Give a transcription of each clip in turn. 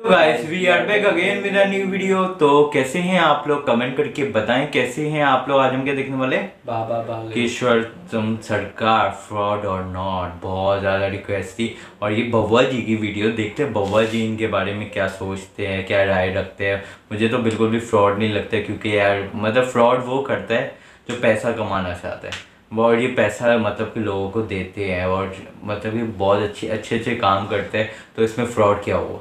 Guys we are back again with a new video. तो कैसे हैं आप लोग, कमेंट करके बताएं कैसे हैं आप लोग। आज हम क्या देखने वाले, बाबा बागेश्वर तुम सरकार फ्रॉड और नॉट। बहुत ज़्यादा रिक्वेस्ट थी और ये बउआ जी की वीडियो देखते हैं, बउआ जी इनके बारे में क्या सोचते हैं, क्या राय रखते हैं। मुझे तो बिल्कुल भी फ्रॉड नहीं लगता, क्योंकि यार मतलब फ्रॉड वो करता है जो पैसा कमाना चाहता है, और ये पैसा मतलब कि लोगों को देते हैं और मतलब कि बहुत अच्छे काम करते हैं, तो इसमें फ्रॉड क्या हुआ।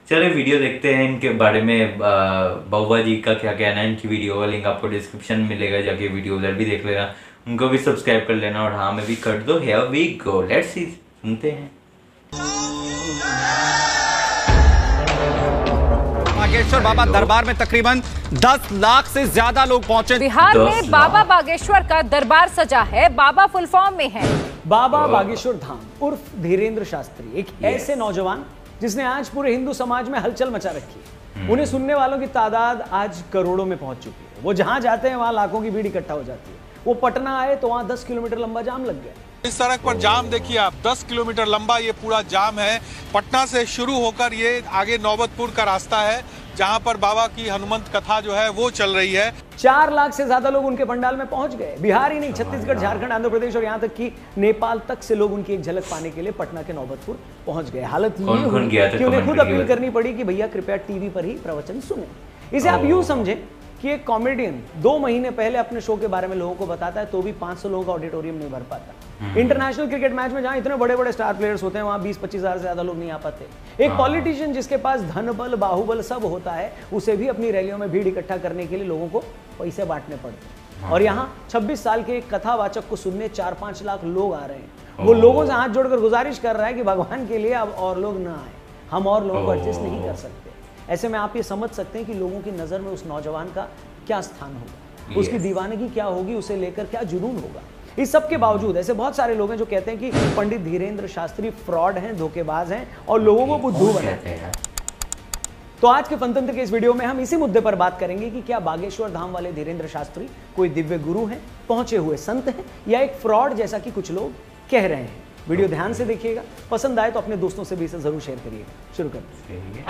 चलिए वीडियो देखते हैं इनके बारे में। बउआ जी का क्या कहना है, इनकी वीडियो का लिंक आपको डिस्क्रिप्शन में मिलेगा, जाके वीडियो उधर भी देख लेना, उनको भी सब्सक्राइब कर लेना और हाँ मैं भी कर दो। Here we go, let's see, सुनते हैं। बागेश्वर बाबा दरबार में तकरीबन 10 लाख से ज्यादा लोग पहुंचे। बिहार में बाबा बागेश्वर का दरबार सजा है। बाबा फुल फॉर्म में है बाबा बागेश्वर धाम उर्फ धीरेन्द्र शास्त्री, एक ऐसे नौजवान जिसने आज पूरे हिंदू समाज में हलचल मचा रखी है। उन्हें सुनने वालों की तादाद आज करोड़ों में पहुंच चुकी है। वो जहां जाते हैं वहां लाखों की भीड़ इकट्ठा हो जाती है। वो पटना आए तो वहां 10 किलोमीटर लंबा जाम लग गया। इस सड़क पर जाम देखिए आप, 10 किलोमीटर लंबा ये पूरा जाम है। पटना से शुरू होकर ये आगे नौबतपुर का रास्ता है, जहां पर बाबा की हनुमंत कथा जो है वो चल रही है। 4 लाख से ज्यादा लोग उनके पंडाल में पहुंच गए। बिहार ही नहीं, छत्तीसगढ़, झारखंड, आंध्र प्रदेश और यहाँ तक कि नेपाल तक से लोग उनकी एक झलक पाने के लिए पटना के नौबतपुर पहुंच गए। हालत ये हुई कि उन्हें खुद अपील करनी पड़ी कि भैया कृपया टीवी पर ही प्रवचन सुने। इसे आप यूं समझें कि एक कॉमेडियन 2 महीने पहले अपने शो के बारे में लोगों को बताता है, तो भी 500 लोगों का ऑडिटोरियम नहीं भर पाता। इंटरनेशनल क्रिकेट मैच में जहां इतने बड़े बड़े स्टार प्लेयर्स होते हैं, वहां 20-25 हजार से ज्यादा लोग नहीं आ पाते। एक पॉलिटिशियन जिसके पास धन बल बाहुबल सब होता है, उसे भी अपनी रैलियों में भीड़ इकट्ठा करने के लिए लोगों को पैसे बांटने पड़ते हैं। और यहाँ 26 साल के एक कथावाचक को सुनने 4-5 लाख लोग आ रहे हैं। वो लोगों से हाथ जोड़कर गुजारिश कर रहा है कि भगवान के लिए अब और लोग ना आए, हम और लोगों को एडजस्ट नहीं कर सकते। ऐसे में आप ये समझ सकते हैं कि लोगों की नजर में उस नौजवान का क्या स्थान होगा, उसकी दीवानगी क्या होगी, उसे लेकर क्या जुनून होगा। इस सब के बावजूद ऐसे बहुत सारे लोग हैं जो कहते हैं कि पंडित धीरेन्द्र शास्त्री फ्रॉड हैं, धोखेबाज हैं और लोगों को बुद्धू बनाते हैं। तो आज के फनतंत्र के इस वीडियो में हम इसी मुद्दे पर बात करेंगे कि क्या बागेश्वर धाम वाले धीरेन्द्र शास्त्री कोई दिव्य गुरु हैं, पहुंचे हुए संत हैं, या एक फ्रॉड जैसा कि कुछ लोग कह रहे हैं। वीडियो ध्यान से देखिएगा, पसंद आए तो अपने दोस्तों से भी इसे जरूर शेयर करिएगा। शुरू करते हैं।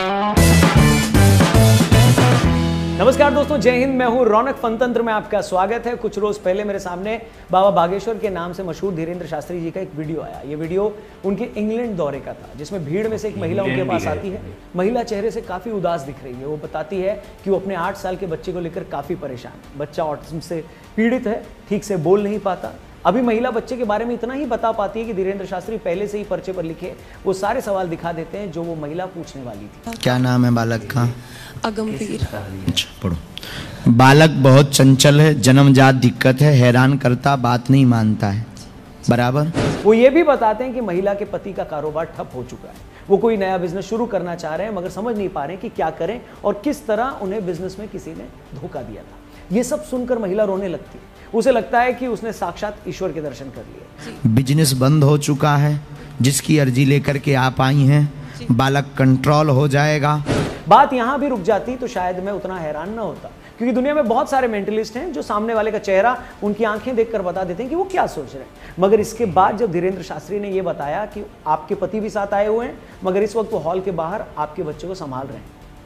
नमस्कार दोस्तों, जय हिंद। मैं हूं रौनक। फनतंत्र में आपका स्वागत है। कुछ रोज पहले मेरे सामने बाबा बागेश्वर के नाम से मशहूर धीरेन्द्र शास्त्री जी का एक वीडियो आया। ये वीडियो उनके इंग्लैंड दौरे का था, जिसमें भीड़ में से एक महिला उनके पास आती है। महिला चेहरे से काफी उदास दिख रही है। वो बताती है कि वो अपने 8 साल के बच्चे को लेकर काफी परेशान है। बच्चा ऑटिज्म से पीड़ित है, ठीक से बोल नहीं पाता। अभी महिला बच्चे के बारे में इतना ही बता पाती है कि धीरेन्द्र शास्त्री पहले से ही पर्चे पर लिखे वो सारे सवाल दिखा देते हैं जो वो महिला पूछने वाली थी। क्या नाम है बालक का? अगमवीर। अच्छा, पढ़ो। बालक बहुत चंचल है, जन्मजात दिक्कत है, हैरान करता, बात नहीं मानता है। बराबर। वो ये भी बताते हैं कि महिला के पति का कारोबार ठप हो चुका है। वो कोई नया बिजनेस शुरू करना चाह रहे हैं, मगर समझ नहीं पा रहे हैं कि क्या करें और किस तरह उन्हें बिजनेस में किसी ने धोखा दिया था। ये सब सुनकर महिला रोने लगती है। उसे लगता है कि उसने साक्षात ईश्वर के दर्शन कर लिए। बिजनेस बंद हो चुका है, जिसकी अर्जी लेकर के आप आई हैं, बालक कंट्रोल हो जाएगा। बात यहाँ भी रुक जाती तो शायद मैं उतना हैरान ना होता, क्योंकि दुनिया में बहुत सारे मेंटलिस्ट हैं जो सामने वाले का चेहरा, उनकी आंखें देखकर बता देते हैं कि वो क्या सोच रहे हैं। मगर इसके बाद जब धीरेन्द्र शास्त्री ने ये बताया कि आपके पति भी साथ आए हुए हैं, मगर इस वक्त वो हॉल के बाहर आपके बच्चे को संभाल रहे हैं,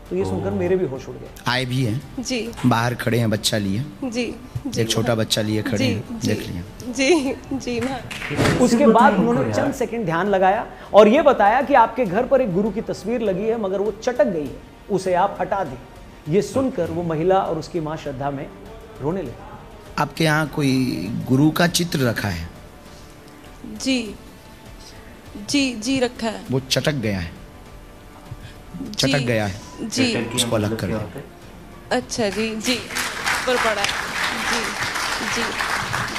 तो ये सुनकर मेरे भी होश उड़ गए। आए भी हैं जी, बाहर खड़े हैं, बच्चा लिए जी, एक छोटा बच्चा लिए खड़े हैं, देख लिया। जी जी मैं। उसके बाद उन्होंने चंद सेकंड ध्यान लगाया और ये बताया कि आपके घर पर एक गुरु की तस्वीर लगी है, मगर वो चटक गई है, उसे आप हटा दें। ये सुनकर वो महिला और उसकी मां श्रद्धा में रोने लगी। आपके यहाँ कोई गुरु का चित्र रखा है? जी जी जी रखा है। वो चटक गया है, चटक गया है जी, उसको अलग कर दो। अच्छा जी जी, पर पड़ा है जी जी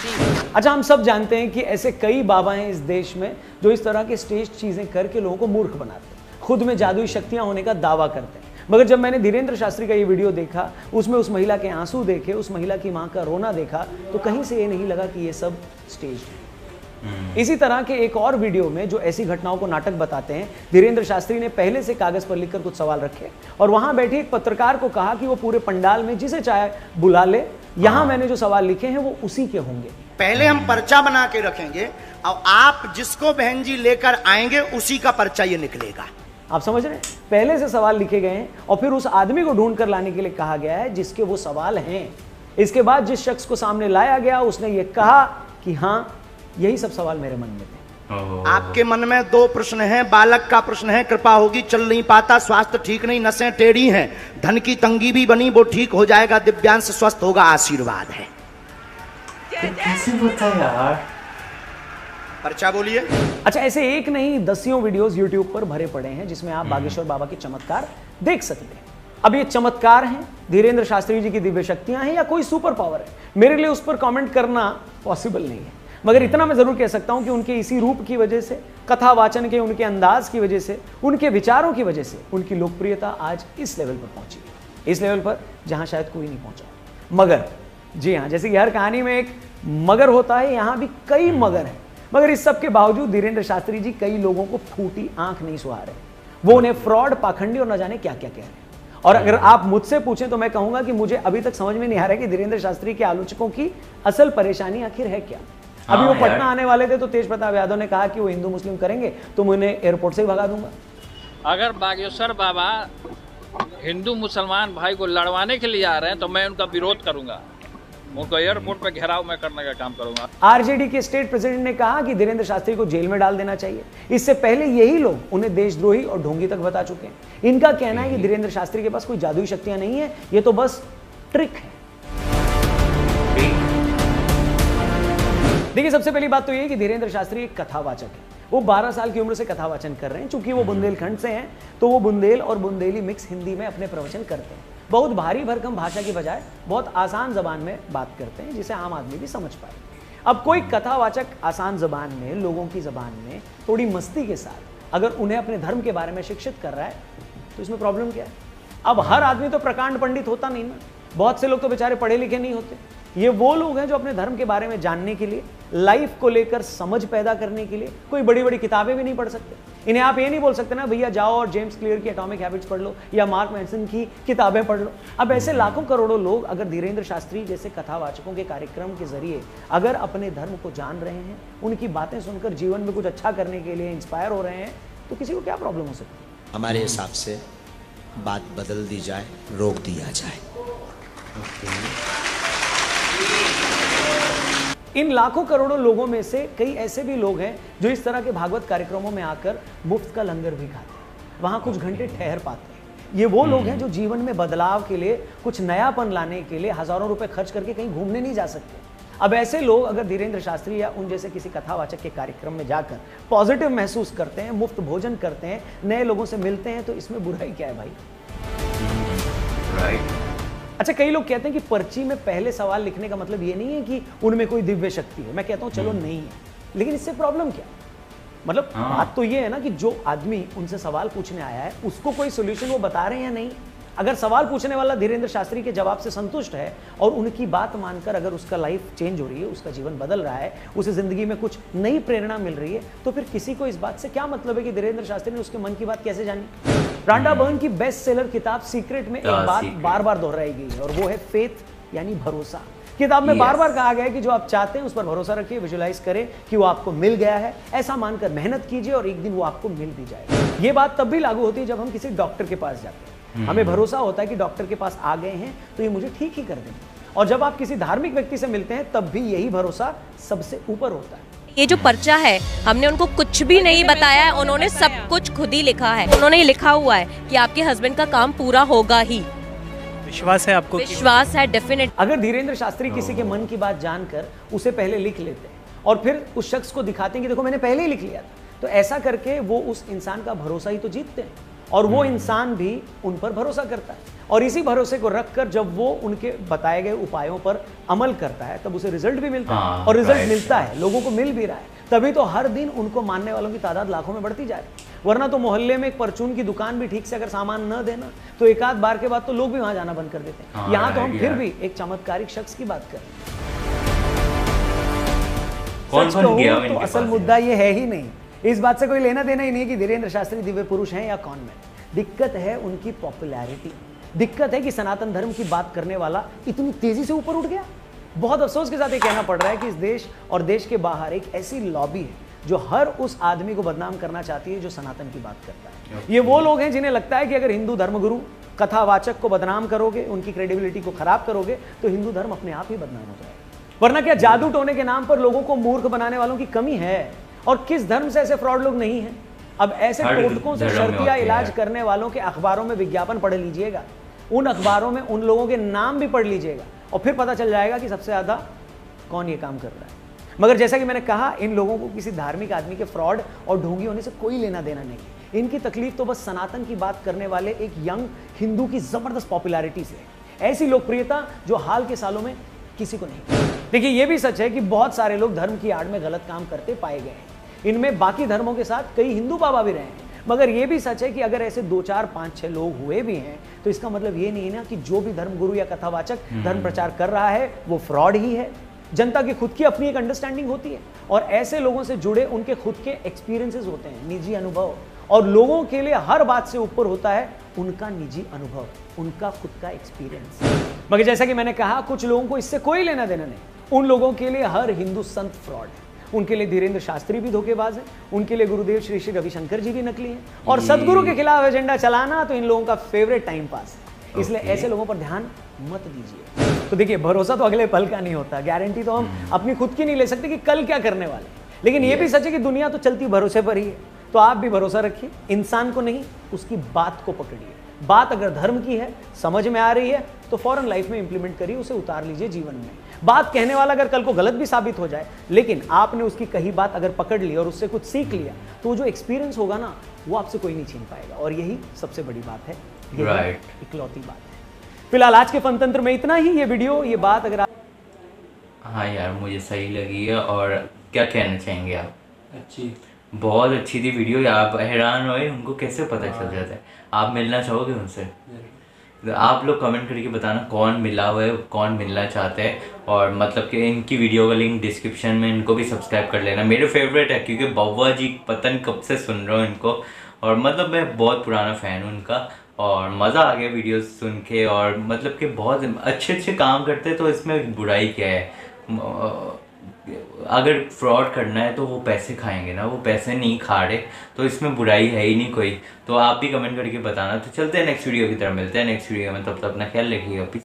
जी। अच्छा, हम सब जानते हैं कि ऐसे कई बाबा हैं इस देश में जो इस तरह के स्टेज चीजें करके लोगों को मूर्ख बनाते हैं, खुद में जादुई शक्तियां होने का दावा करते हैं। मगर जब मैंने धीरेन्द्र शास्त्री का ये वीडियो देखा, उसमें उस महिला के आंसू देखे, उस महिला की मां का रोना देखा, तो कहीं से ये नहीं लगा कि ये सब स्टेज है। इसी तरह के एक और वीडियो में जो ऐसी घटनाओं को नाटक बताते हैं, धीरेन्द्र शास्त्री ने पहले से कागज पर लिखकर कुछ सवाल रखे और वहां बैठे एक पत्रकार को कहा कि वो पूरे पंडाल में जिसे चाहे बुला ले, यहां मैंने जो सवाल लिखे हैं वो उसी के होंगे। पहले हम पर्चा बना के रखेंगे और आप जिसको बहन जी लेकर आएंगे उसी का पर्चा ये निकलेगा। आप समझ रहे हैं? पहले से सवाल लिखे गए हैं और फिर उस आदमी को ढूंढ कर लाने के लिए कहा गया है जिसके वो सवाल हैं। इसके बाद जिस शख्स को सामने लाया गया उसने ये कहा कि हाँ, यही सब सवाल मेरे मन में थे। आपके मन में 2 प्रश्न हैं। बालक का प्रश्न है, कृपा होगी, चल नहीं पाता, स्वास्थ्य ठीक नहीं, नसें टेढ़ी हैं, धन की तंगी भी बनी, वो ठीक हो जाएगा, दिव्यांश स्वस्थ होगा, आशीर्वाद है। कैसे होता है यार? पर्चा बोलिए। अच्छा, ऐसे एक नहीं दसियों वीडियोस YouTube पर भरे पड़े हैं जिसमें आप बागेश्वर बाबा के चमत्कार देख सकते हैं। अब ये चमत्कार हैं, धीरेन्द्र शास्त्री जी की दिव्य शक्तियां हैं या कोई सुपर पावर है, मेरे लिए उस पर कमेंट करना पॉसिबल नहीं है। मगर इतना मैं जरूर कह सकता हूं कि उनके इसी रूप की वजह से, कथा वाचन के उनके अंदाज की वजह से, उनके विचारों की वजह से उनकी लोकप्रियता आज इस लेवल पर पहुंची है, इस लेवल पर जहां शायद कोई नहीं पहुंचा। मगर जी हाँ, जैसे कि हर कहानी में एक मगर होता है, यहां भी कई मगर हैं। मगर इस सब के बावजूद धीरेन्द्र शास्त्री जी कई लोगों को फूटी आंख नहीं सुहा रहे। वो उन्हें फ्रॉड, पाखंडी और न जाने क्या क्या कह रहे हैं। और अगर आप मुझसे पूछें तो मैं कहूंगा कि मुझे अभी तक समझ में नहीं आ रहा है कि धीरेन्द्र शास्त्री के आलोचकों की असल परेशानी आखिर है क्या। अभी वो पटना आने वाले थे तो तेज प्रताप यादव ने कहा कि वो हिंदू मुस्लिम करेंगे तो मैं उन्हें एयरपोर्ट से ही भगा दूंगा। अगर बागेश्वर बाबा हिंदू मुसलमान भाई को लड़वाने के लिए आ रहे हैं तो मैं उनका विरोध करूंगा, उनको एयरपोर्ट पे घेराव मैं करने का काम करूंगा। आरजेडी के स्टेट प्रेसिडेंट ने कहा कि धीरेन्द्र शास्त्री को जेल में डाल देना चाहिए। इससे पहले यही लोग उन्हें देशद्रोही और ढोंगी तक बता चुके हैं। इनका कहना है कि धीरेन्द्र शास्त्री के पास कोई जादुई शक्तियां नहीं है, ये तो बस ट्रिक है। देखिए, सबसे पहली बात तो ये कि धीरेन्द्र शास्त्री एक कथावाचक है। वो 12 साल की उम्र से कथा वाचन कर रहे हैं। चूंकि वो बुंदेलखंड से हैं तो वो बुंदेल और बुंदेली मिक्स हिंदी में अपने प्रवचन करते हैं। बहुत भारी भरकम भाषा की बजाय बहुत आसान जबान में बात करते हैं जिसे आम आदमी भी समझ पाए। अब कोई कथावाचक आसान जबान में, लोगों की जबान में थोड़ी मस्ती के साथ अगर उन्हें अपने धर्म के बारे में शिक्षित कर रहा है तो इसमें प्रॉब्लम क्या है? अब हर आदमी तो प्रकांड पंडित होता नहीं ना। बहुत से लोग तो बेचारे पढ़े लिखे नहीं होते। ये वो लोग हैं जो अपने धर्म के बारे में जानने के लिए, लाइफ को लेकर समझ पैदा करने के लिए कोई बड़ी बड़ी किताबें भी नहीं पढ़ सकते। इन्हें आप ये नहीं बोल सकते ना, भैया जाओ और जेम्स क्लियर की एटॉमिक हैबिट्स पढ़ लो या मार्क मैनसन की किताबें पढ़ लो। अब ऐसे लाखों करोड़ों लोग अगर धीरेन्द्र शास्त्री जैसे कथावाचकों के कार्यक्रम के जरिए अगर अपने धर्म को जान रहे हैं, उनकी बातें सुनकर जीवन में कुछ अच्छा करने के लिए इंस्पायर हो रहे हैं, तो किसी को क्या प्रॉब्लम हो सकती है? हमारे हिसाब से बात बदल दी जाए, रोक दिया जाए। इन लाखों करोड़ों लोगों में से कई ऐसे भी लोग हैं जो इस तरह के भागवत कार्यक्रमों में आकर मुफ्त का लंगर भी खाते हैं, वहां कुछ घंटे ठहर पाते हैं। ये वो लोग हैं जो जीवन में बदलाव के लिए, कुछ नयापन लाने के लिए हजारों रुपए खर्च करके कहीं घूमने नहीं जा सकते। अब ऐसे लोग अगर धीरेन्द्र शास्त्री या उन जैसे किसी कथावाचक के कार्यक्रम में जाकर पॉजिटिव महसूस करते हैं, मुफ्त भोजन करते हैं, नए लोगों से मिलते हैं, तो इसमें बुराई क्या है भाई? अच्छा, कई लोग कहते हैं कि पर्ची में पहले सवाल लिखने का मतलब ये नहीं है कि उनमें कोई दिव्य शक्ति है। मैं कहता हूं चलो नहीं है, लेकिन इससे प्रॉब्लम क्या? मतलब बात तो ये है ना कि जो आदमी उनसे सवाल पूछने आया है उसको कोई सोल्यूशन वो बता रहे हैं या नहीं। अगर सवाल पूछने वाला धीरेन्द्र शास्त्री के जवाब से संतुष्ट है और उनकी बात मानकर अगर उसका लाइफ चेंज हो रही है, उसका जीवन बदल रहा है, उसे जिंदगी में कुछ नई प्रेरणा मिल रही है, तो फिर किसी को इस बात से क्या मतलब है कि धीरेन्द्र शास्त्री ने उसके मन की बात कैसे जानी? रांडा बर्न की बेस्ट सेलर किताब सीक्रेट में एक बात बार बार दोहराई गई है और वो है फेथ यानी भरोसा। किताब में बार बार कहा गया है कि जो आप चाहते हैं उस पर भरोसा रखिए, विजुलाइज करें कि वो आपको मिल गया है, ऐसा मानकर मेहनत कीजिए और एक दिन वो आपको मिल भी जाएगा। ये बात तब भी लागू होती है जब हम किसी डॉक्टर के पास जाते हैं। हमें भरोसा होता है कि डॉक्टर के पास आ गए हैं तो ये मुझे ठीक ही कर देंगे। और जब आप किसी धार्मिक व्यक्ति से मिलते हैं तब भी यही भरोसा सबसे ऊपर होता है। ये जो पर्चा है, हमने उनको कुछ भी नहीं बताया है, उन्होंने सब कुछ खुद ही लिखा है। उन्होंने लिखा हुआ है कि आपके हस्बैंड का काम पूरा होगा ही। विश्वास है आपको? विश्वास है, डेफिनेट। अगर धीरेन्द्र शास्त्री किसी के मन की बात जानकर उसे पहले लिख लेते हैं और फिर उस शख्स को दिखाते हैं कि देखो मैंने पहले ही लिख लिया था, तो ऐसा करके वो उस इंसान का भरोसा ही तो जीतते हैं और वो इंसान भी उन पर भरोसा करता है। और इसी भरोसे को रखकर जब वो उनके बताए गए उपायों पर अमल करता है तब उसे रिजल्ट भी मिलता है। और रिजल्ट मिलता है, लोगों को मिल भी रहा है, तभी तो हर दिन उनको मानने वालों की तादाद लाखों में बढ़ती जा रही है। वरना तो मोहल्ले में एक परचून की दुकान भी ठीक से अगर सामान न देना तो एक आध बार के बाद तो लोग भी वहां जाना बंद कर देते हैं। यहाँ तो हम फिर भी एक चमत्कारिक शख्स की बात करें। तो असल मुद्दा ये है ही नहीं, इस बात से कोई लेना देना ही नहीं कि धीरेन्द्र शास्त्री दिव्य पुरुष हैं या कौन में। दिक्कत है उनकी पॉपुलैरिटी। दिक्कत है कि सनातन धर्म की बात करने वाला इतनी तेजी से ऊपर उठ गया। बहुत अफसोस के साथ ये कहना पड़ रहा है कि इस देश और देश के बाहर एक ऐसी लॉबी है जो हर उस आदमी को बदनाम करना चाहती है जो सनातन की बात करता है। ये वो लोग हैं जिन्हें लगता है कि अगर हिंदू धर्मगुरु कथावाचक को बदनाम करोगे, उनकी क्रेडिबिलिटी को खराब करोगे, तो हिंदू धर्म अपने आप ही बदनाम हो जाएगा। वरना क्या जादू टोने के नाम पर लोगों को मूर्ख बनाने वालों की कमी है? और किस धर्म से ऐसे फ्रॉड लोग नहीं हैं? अब ऐसे टोटकों से शर्तिया इलाज करने वालों के अखबारों में विज्ञापन पढ़ लीजिएगा, उन अखबारों में उन लोगों के नाम भी पढ़ लीजिएगा, और फिर पता चल जाएगा कि सबसे ज्यादा कौन ये काम कर रहा है। मगर जैसा कि मैंने कहा, इन लोगों को किसी धार्मिक आदमी के फ्रॉड और ढोंगी होने से कोई लेना देना नहीं। इनकी तकलीफ तो बस सनातन की बात करने वाले एक यंग हिंदू की जबरदस्त पॉपुलैरिटी से, ऐसी लोकप्रियता जो हाल के सालों में किसी को नहीं। देखिए, यह भी सच है कि बहुत सारे लोग धर्म की आड़ में गलत काम करते पाए गए हैं। इनमें बाकी धर्मों के साथ कई हिंदू बाबा भी रहे हैं। मगर यह भी सच है कि अगर ऐसे 2, 4, 5, 6 लोग हुए भी हैं, तो इसका मतलब ये नहीं है ना कि जो भी धर्मगुरु या कथावाचक धर्म प्रचार कर रहा है वो फ्रॉड ही है। जनता की खुद की अपनी एक अंडरस्टैंडिंग होती है, और ऐसे लोगों से जुड़े उनके खुद के एक्सपीरियंसेस होते हैं, निजी अनुभव। और लोगों के लिए हर बात से ऊपर होता है उनका निजी अनुभव, उनका खुद का एक्सपीरियंस। मगर जैसा कि मैंने कहा, कुछ लोगों को इससे कोई लेना देना नहीं। उन लोगों के लिए हर हिंदू संत फ्रॉड है, उनके लिए धीरेन्द्र शास्त्री भी धोखेबाज है, उनके लिए गुरुदेव श्री श्री रविशंकर जी भी नकली हैं, और सदगुरु के खिलाफ एजेंडा चलाना तो इन लोगों का फेवरेट टाइम पास है। इसलिए ऐसे लोगों पर ध्यान मत दीजिए। तो देखिए, भरोसा तो अगले पल का नहीं होता, गारंटी तो हम अपनी खुद की नहीं ले सकते कि कल क्या करने वाले। लेकिन ये भी सच है कि दुनिया तो चलती भरोसे पर ही है। तो आप भी भरोसा रखिए, इंसान को नहीं, उसकी बात को पकड़िए। बात अगर धर्म की है, समझ में आ रही है, तो फौरन लाइफ में इंप्लीमेंट करिए, उसे उतार लीजिए जीवन में। बात कहने वाला अगर कल को गलत भी साबित हो जाए, लेकिन आपने उसकी कही बात अगर पकड़ ली और उससे कुछ सीख लिया, तो जो एक्सपीरियंस होगा ना, वो आपसे कोई नहीं छीन पाएगा। और यही सबसे बड़ी बात है, इकलौती बात है। फिलहाल आज के फनतंत्र में इतना ही। ये वीडियो, ये बात अगर आप... हाँ यार, मुझे सही लगी है। और क्या कहना चाहेंगे आप? बहुत अच्छी थी वीडियो। आप हैरान हुए उनको कैसे पता चल जाता है। आप मिलना चाहोगे उनसे? आप लोग कमेंट करके बताना कौन मिला हुआ है, कौन मिलना चाहते हैं। और मतलब कि इनकी वीडियो का लिंक डिस्क्रिप्शन में, इनको भी सब्सक्राइब कर लेना। मेरे फेवरेट है, क्योंकि बब्बा जी पतन कब से सुन रहा हूँ इनको, और मतलब मैं बहुत पुराना फ़ैन हूँ उनका। और मज़ा आ गया वीडियो सुन के। और मतलब कि बहुत अच्छे काम करते हैं, तो इसमें बुराई क्या है? अगर फ्रॉड करना है तो वो पैसे खाएंगे ना, वो पैसे नहीं खा रहे, तो इसमें बुराई है ही नहीं कोई। तो आप भी कमेंट करके बताना। तो चलते हैं नेक्स्ट वीडियो की तरफ, मिलते हैं नेक्स्ट वीडियो में। तब तक अपना ख्याल रखिएगा।